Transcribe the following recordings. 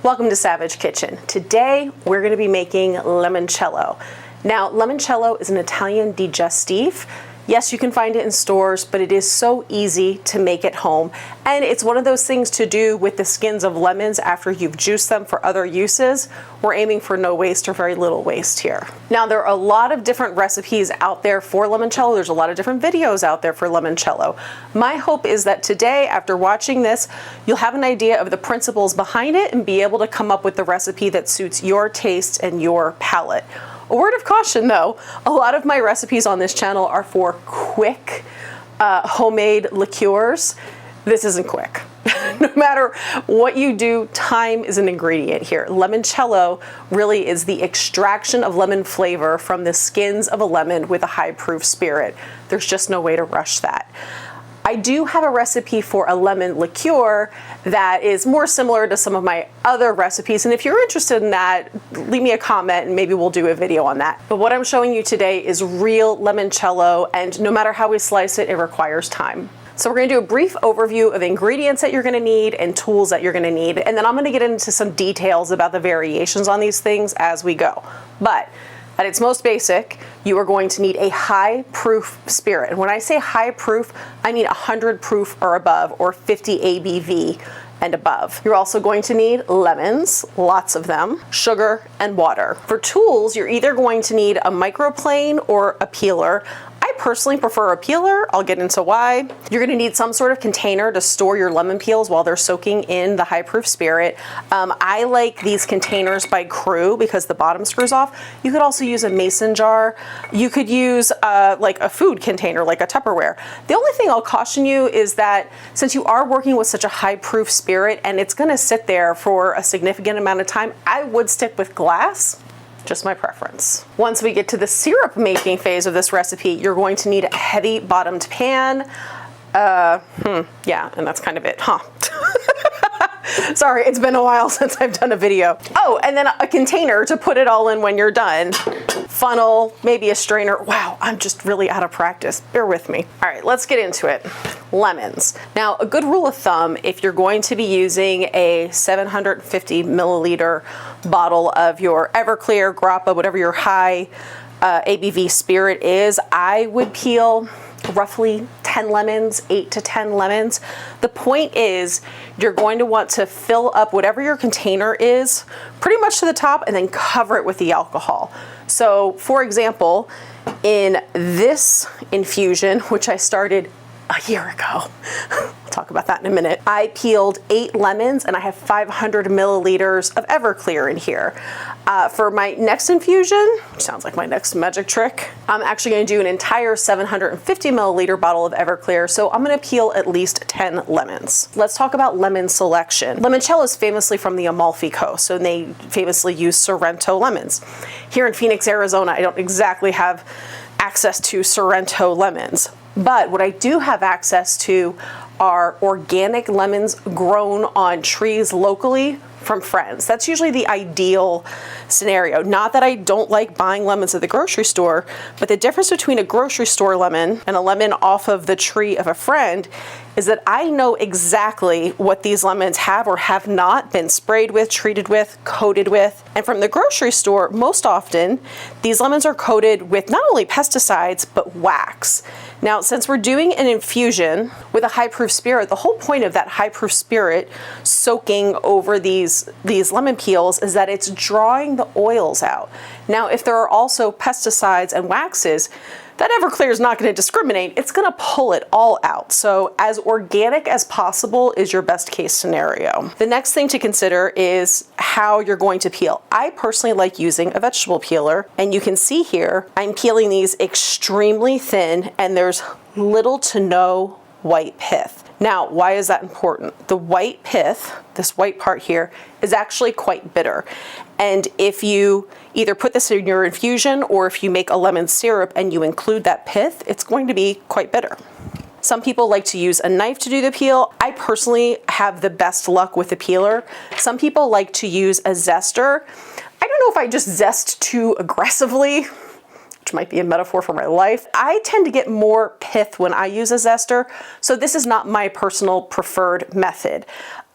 Welcome to Savage Kitchen. Today we're going to be making limoncello. Now, limoncello is an Italian digestif. Yes, you can find it in stores, but it is so easy to make at home. And it's one of those things to do with the skins of lemons after you've juiced them for other uses. We're aiming for no waste or very little waste here. Now, there are a lot of different recipes out there for limoncello. There's a lot of different videos out there for limoncello. My hope is that today, after watching this, you'll have an idea of the principles behind it and be able to come up with the recipe that suits your taste and your palate. A word of caution though, a lot of my recipes on this channel are for quick homemade liqueurs. This isn't quick. No matter what you do, time is an ingredient here. Limoncello really is the extraction of lemon flavor from the skins of a lemon with a high proof spirit. There's just no way to rush that. I do have a recipe for a lemon liqueur that is more similar to some of my other recipes, and if you're interested in that, leave me a comment and maybe we'll do a video on that. But what I'm showing you today is real limoncello, and no matter how we slice it, it requires time. So we're going to do a brief overview of ingredients that you're going to need and tools that you're going to need, and then I'm going to get into some details about the variations on these things as we go. But at its most basic, you are going to need a high proof spirit. And when I say high proof, I mean 100 proof or above, or 50 ABV and above. You're also going to need lemons, lots of them, sugar, and water. For tools, you're either going to need a microplane or a peeler. I personally prefer a peeler. I'll get into why. You're gonna need some sort of container to store your lemon peels while they're soaking in the high proof spirit. I like these containers by Crew because the bottom screws off. You could also use a mason jar. You could use like a food container, like a Tupperware. The only thing I'll caution you is that since you are working with such a high proof spirit and it's gonna sit there for a significant amount of time, I would stick with glass. Just my preference. Once we get to the syrup making phase of this recipe, you're going to need a heavy bottomed pan. Yeah, and that's kind of it, huh? Sorry, it's been a while since I've done a video. Oh, and then a container to put it all in when you're done. Funnel, maybe a strainer. Wow, I'm just really out of practice. Bear with me. All right, let's get into it. Lemons. Now, a good rule of thumb, if you're going to be using a 750 milliliter bottle of your Everclear, Grappa, whatever your high ABV spirit is, I would peel roughly 10 lemons, 8 to 10 lemons. The point is you're going to want to fill up whatever your container is pretty much to the top and then cover it with the alcohol. So for example, in this infusion, which I started a year ago, I'll talk about that in a minute, I peeled 8 lemons and I have 500 milliliters of Everclear in here. For my next infusion, which sounds like my next magic trick, I'm actually going to do an entire 750 milliliter bottle of Everclear, so I'm going to peel at least 10 lemons. Let's talk about lemon selection. Limoncello is famously from the Amalfi Coast, so they famously use Sorrento lemons. Here in Phoenix, Arizona, I don't exactly have access to Sorrento lemons, but what I do have access to are organic lemons grown on trees locally from friends. That's usually the ideal scenario. Not that I don't like buying lemons at the grocery store, but the difference between a grocery store lemon and a lemon off of the tree of a friend is that I know exactly what these lemons have or have not been sprayed with, treated with, coated with. And from the grocery store, most often, these lemons are coated with not only pesticides, but wax. Now, since we're doing an infusion with a high proof spirit, the whole point of that high proof spirit soaking over these lemon peels is that it's drawing the oils out. Now, if there are also pesticides and waxes, that Everclear is not going to discriminate. It's going to pull it all out. So as organic as possible is your best case scenario. The next thing to consider is how you're going to peel. I personally like using a vegetable peeler, and you can see here I'm peeling these extremely thin and there's little to no white pith. Now, why is that important? The white pith, this white part here, is actually quite bitter. And if you either put this in your infusion or if you make a lemon syrup and you include that pith, it's going to be quite bitter. Some people like to use a knife to do the peel. I personally have the best luck with the peeler. Some people like to use a zester. I don't know if I just zest too aggressively, which might be a metaphor for my life. I tend to get more pith when I use a zester, so this is not my personal preferred method.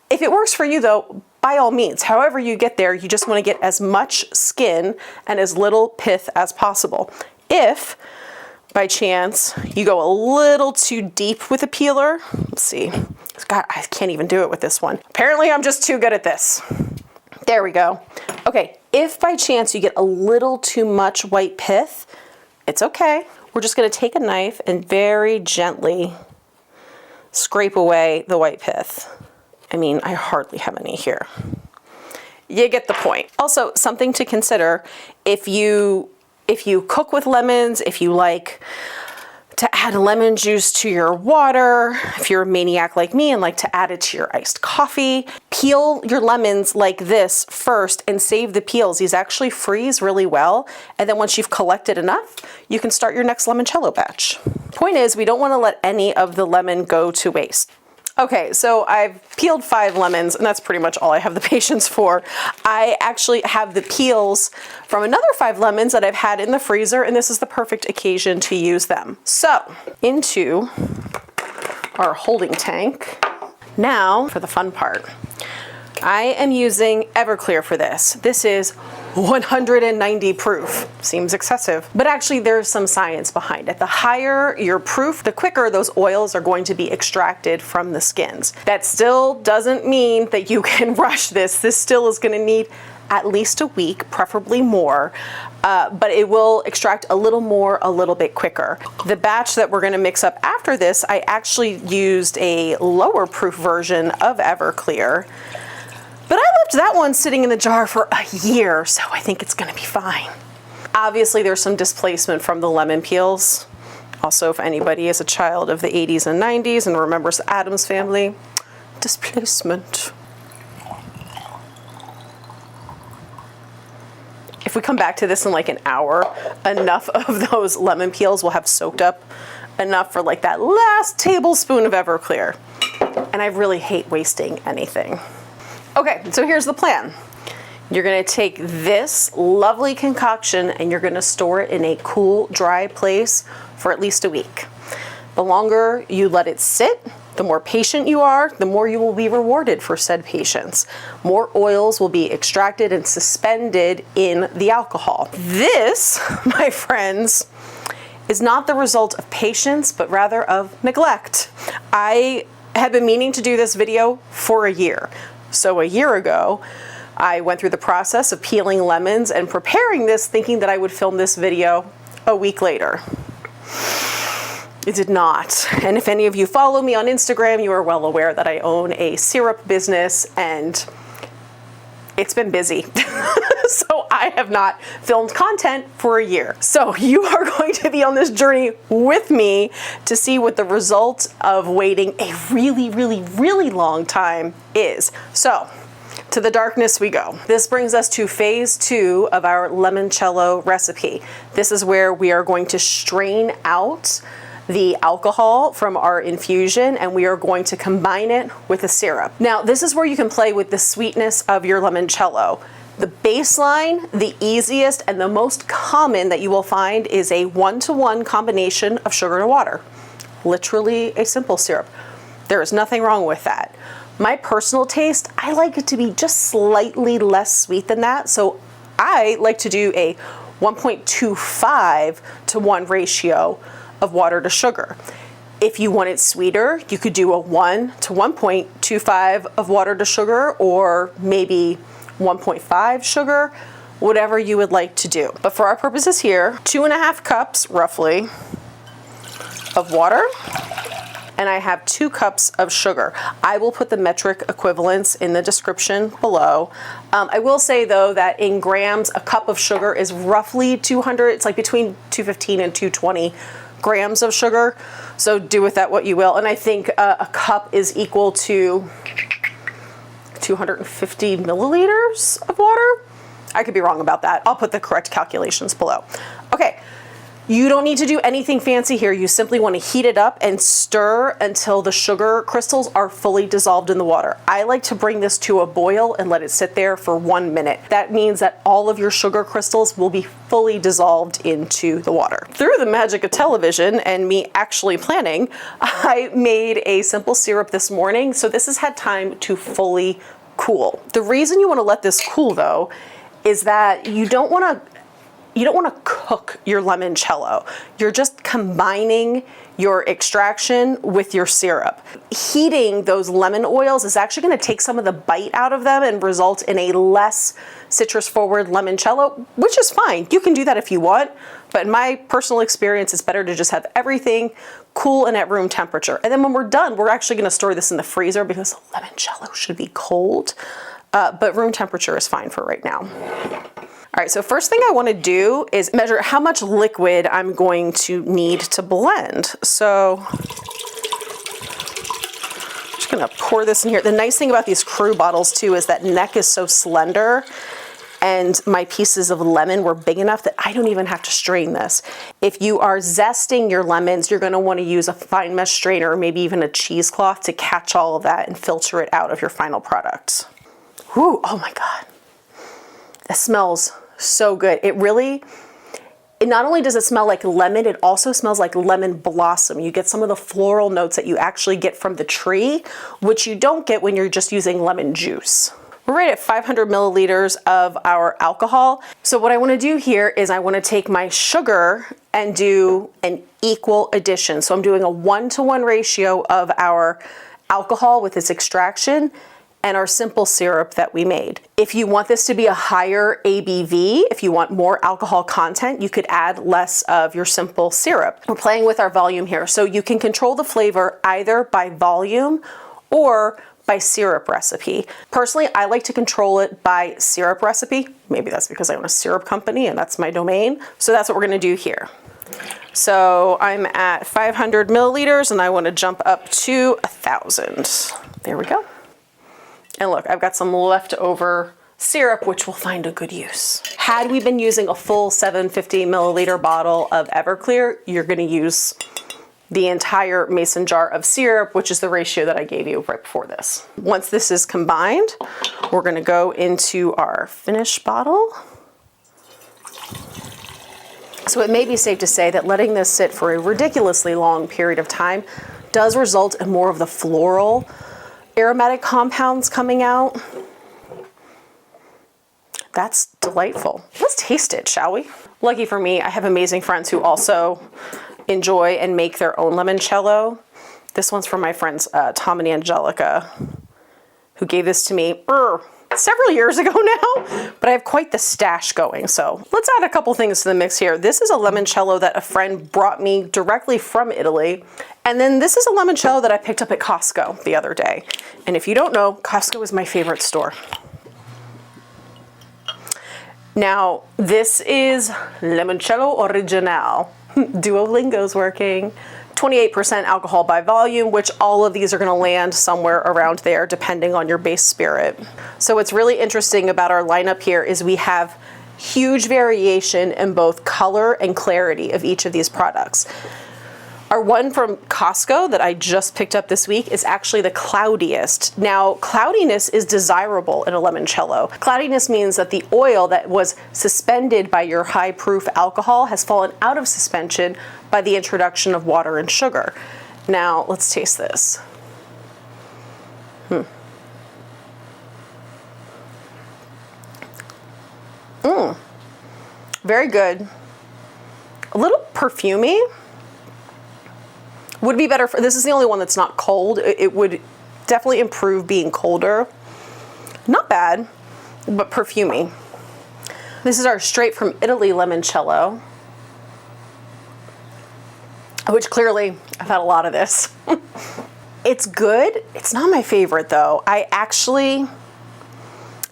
If it works for you though, by all means, however you get there, you just want to get as much skin and as little pith as possible. If by chance you go a little too deep with a peeler, let's see, God, I can't even do it with this one. Apparently I'm just too good at this. There we go. Okay, if by chance you get a little too much white pith, it's okay. We're just gonna take a knife and very gently scrape away the white pith. I mean, I hardly have any here. You get the point. Also, something to consider, if you cook with lemons, if you like to add lemon juice to your water, if you're a maniac like me and like to add it to your iced coffee, peel your lemons like this first and save the peels. These actually freeze really well. And then once you've collected enough, you can start your next limoncello batch. Point is, we don't want to let any of the lemon go to waste. Okay, so I've peeled 5 lemons, and that's pretty much all I have the patience for. I actually have the peels from another 5 lemons that I've had in the freezer, and this is the perfect occasion to use them. So, into our holding tank. Now, for the fun part. I am using Everclear for this. This is 190 proof. Seems excessive, but actually there's some science behind it. The higher your proof, the quicker those oils are going to be extracted from the skins. That still doesn't mean that you can rush this. This still is going to need at least a week, preferably more, but it will extract a little more, a little bit quicker. The batch that we're going to mix up after this, I actually used a lower proof version of Everclear. But I left that one sitting in the jar for a year, so I think it's gonna be fine. Obviously, there's some displacement from the lemon peels. Also, if anybody is a child of the 80s and 90s and remembers the Addams Family, displacement. If we come back to this in like an hour, enough of those lemon peels will have soaked up enough for like that last tablespoon of Everclear. And I really hate wasting anything. Okay, so here's the plan. You're gonna take this lovely concoction and you're gonna store it in a cool, dry place for at least a week. The longer you let it sit, the more patient you are, the more you will be rewarded for said patience. More oils will be extracted and suspended in the alcohol. This, my friends, is not the result of patience, but rather of neglect. I have been meaning to do this video for a year. So a year ago, I went through the process of peeling lemons and preparing this, thinking that I would film this video a week later. It did not. And if any of you follow me on Instagram, you are well aware that I own a syrup business and it's been busy. So I have not filmed content for a year. So you are going to be on this journey with me to see what the result of waiting a really, really, really long time is. So to the darkness we go. This brings us to phase 2 of our limoncello recipe. This is where we are going to strain out the alcohol from our infusion and we are going to combine it with a syrup. Now, this is where you can play with the sweetness of your limoncello. The baseline, the easiest, and the most common that you will find is a 1-to-1 combination of sugar and water. Literally a simple syrup. There is nothing wrong with that. My personal taste, I like it to be just slightly less sweet than that, so I like to do a 1.25 to 1 ratio of water to sugar. If you want it sweeter, you could do a 1 to 1.25 of water to sugar, or maybe 1.5 sugar, whatever you would like to do. But for our purposes here, 2.5 cups roughly of water, and I have 2 cups of sugar. I will put the metric equivalents in the description below. I will say though that in grams, a cup of sugar is roughly 200, it's like between 215 and 220 grams of sugar. So do with that what you will. And I think a cup is equal to 250 milliliters of water. I could be wrong about that. I'll put the correct calculations below. Okay, you don't need to do anything fancy here. You simply want to heat it up and stir until the sugar crystals are fully dissolved in the water. I like to bring this to a boil and let it sit there for 1 minute. That means that all of your sugar crystals will be fully dissolved into the water. Through the magic of television and me actually planning, I made a simple syrup this morning. So this has had time to fully cool. The reason you want to let this cool though is that you don't want to cook your limoncello. You're just combining your extraction with your syrup. Heating those lemon oils is actually going to take some of the bite out of them and result in a less citrus forward limoncello, which is fine. You can do that if you want, but in my personal experience, it's better to just have everything cool and at room temperature. And then when we're done, we're actually going to store this in the freezer because limoncello should be cold, but room temperature is fine for right now. All right, so first thing I want to do is measure how much liquid I'm going to need to blend. So I'm just going to pour this in here. The nice thing about these Crew bottles too is that neck is so slender, and my pieces of lemon were big enough that I don't even have to strain this. If you are zesting your lemons, you're going to want to use a fine mesh strainer or maybe even a cheesecloth to catch all of that and filter it out of your final product. Ooh, oh my God. That smells so good. It not only does it smell like lemon, it also smells like lemon blossom. You get some of the floral notes that you actually get from the tree, which you don't get when you're just using lemon juice. We're right at 500 milliliters of our alcohol. So what I want to do here is I want to take my sugar and do an equal addition. So I'm doing a 1-to-1 ratio of our alcohol with its extraction and our simple syrup that we made. If you want this to be a higher ABV, if you want more alcohol content, you could add less of your simple syrup. We're playing with our volume here, so you can control the flavor either by volume or by syrup recipe. Personally, I like to control it by syrup recipe. Maybe that's because I own a syrup company and that's my domain. So that's what we're gonna do here. So I'm at 500 milliliters and I want to jump up to 1,000. There we go. And look, I've got some leftover syrup, which will find a good use. Had we been using a full 750 milliliter bottle of Everclear, you're gonna use the entire mason jar of syrup, which is the ratio that I gave you right before this. Once this is combined, we're gonna go into our finish bottle. So it may be safe to say that letting this sit for a ridiculously long period of time does result in more of the floral aromatic compounds coming out. That's delightful. Let's taste it, shall we? Lucky for me, I have amazing friends who also enjoy and make their own limoncello. This one's from my friends Tom and Angelica, who gave this to me several years ago now, but I have quite the stash going. So let's add a couple things to the mix here. This is a limoncello that a friend brought me directly from Italy. And then this is a limoncello that I picked up at Costco the other day. And if you don't know, Costco is my favorite store. Now, this is Limoncello Originale. Duolingo's working. 28% alcohol by volume, which all of these are going to land somewhere around there depending on your base spirit. So what's really interesting about our lineup here is we have huge variation in both color and clarity of each of these products. Our one from Costco that I just picked up this week is actually the cloudiest. Now, cloudiness is desirable in a limoncello. Cloudiness means that the oil that was suspended by your high proof alcohol has fallen out of suspension by the introduction of water and sugar. Now, let's taste this. Very good. A little perfumey. Would be better for, this is the only one that's not cold. It would definitely improve being colder. Not bad, but perfumey. This is our straight from Italy limoncello, which clearly I've had a lot of this. It's good. It's not my favorite though. I actually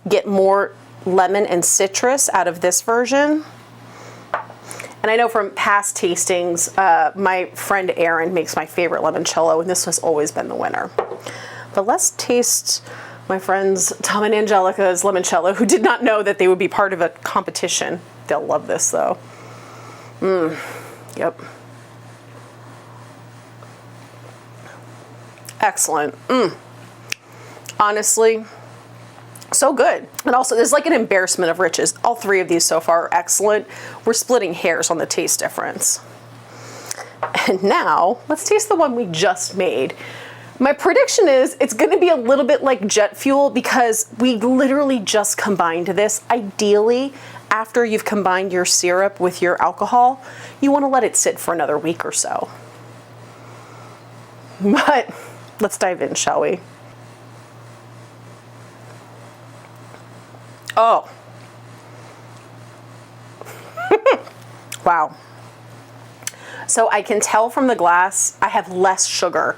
get more lemon and citrus out of this version. And I know from past tastings, my friend Erin makes my favorite limoncello, and this has always been the winner. But let's taste my friends Tom and Angelica's limoncello, who did not know that they would be part of a competition. They'll love this though. Yep. Excellent. Honestly, so good. And also, there's like an embarrassment of riches. All three of these so far are excellent. We're splitting hairs on the taste difference. And now, let's taste the one we just made. My prediction is it's gonna be a little bit like jet fuel because we literally just combined this. Ideally, after you've combined your syrup with your alcohol, you wanna let it sit for another week or so. But let's dive in, shall we? Oh. Wow. So I can tell from the glass, I have less sugar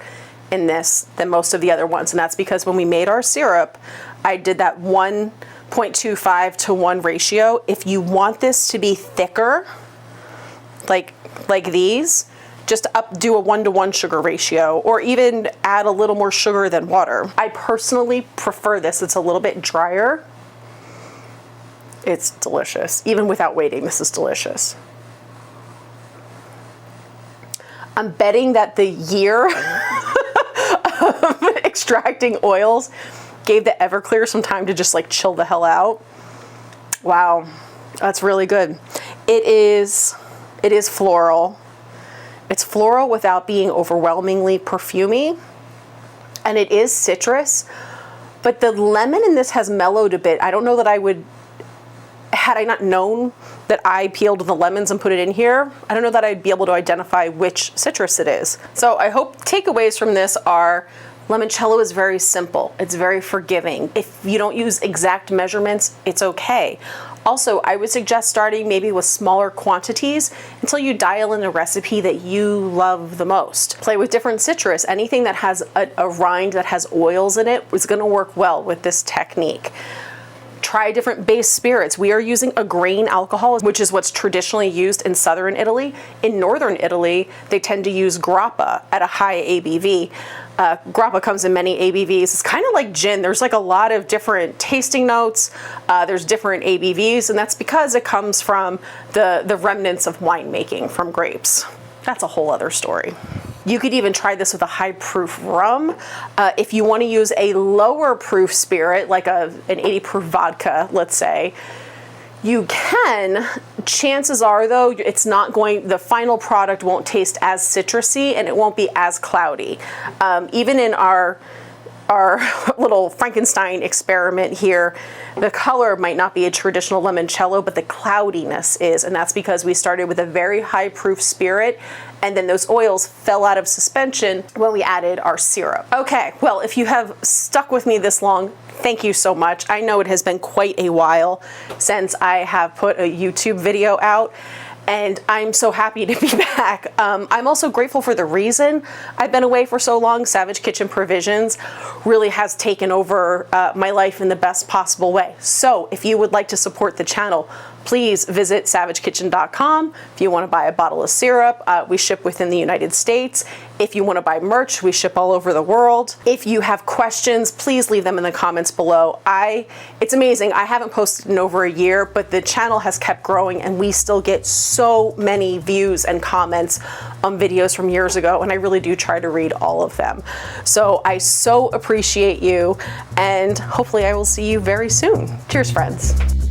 in this than most of the other ones. And that's because when we made our syrup, I did that 1.25 to 1 ratio. If you want this to be thicker, like these, just do a 1-to-1 sugar ratio, or even add a little more sugar than water. I personally prefer this. It's a little bit drier. It's delicious. Even without waiting, this is delicious. I'm betting that the year of extracting oils gave the Everclear some time to just like chill the hell out. Wow, that's really good. It is floral. It's floral without being overwhelmingly perfumey. And it is citrus, but the lemon in this has mellowed a bit. I don't know that I would, had I not known that I peeled the lemons and put it in here, I don't know that I'd be able to identify which citrus it is. So I hope takeaways from this are limoncello is very simple. It's very forgiving. If you don't use exact measurements, it's okay. Also, I would suggest starting maybe with smaller quantities until you dial in a recipe that you love the most. Play with different citrus. Anything that has a rind that has oils in it is gonna work well with this technique. Try different base spirits. We are using a grain alcohol, which is what's traditionally used in southern Italy. In northern Italy, they tend to use grappa at a high ABV. Grappa comes in many ABVs. It's kind of like gin. There's like a lot of different tasting notes. There's different ABVs, and that's because it comes from the remnants of winemaking from grapes. That's a whole other story. You could even try this with a high proof rum. If you want to use a lower proof spirit, like an 80 proof vodka, let's say, you can. Chances are though, it's not going, the final product won't taste as citrusy and it won't be as cloudy. Even in our little Frankenstein experiment here, the color might not be a traditional limoncello, but the cloudiness is, and that's because we started with a very high proof spirit and then those oils fell out of suspension when we added our syrup. Okay, well, if you have stuck with me this long, thank you so much. I know it has been quite a while since I have put a YouTube video out, and I'm so happy to be back. I'm also grateful for the reason I've been away for so long. Savage Kitchen Provisions really has taken over my life in the best possible way. So if you would like to support the channel, please visit savagekitchen.com. If you want to buy a bottle of syrup, we ship within the United States. If you want to buy merch, we ship all over the world. If you have questions, please leave them in the comments below. It's amazing. I haven't posted in over a year, but the channel has kept growing and we still get so many views and comments on videos from years ago, and I really do try to read all of them. So I so appreciate you, and hopefully I will see you very soon. Cheers, friends.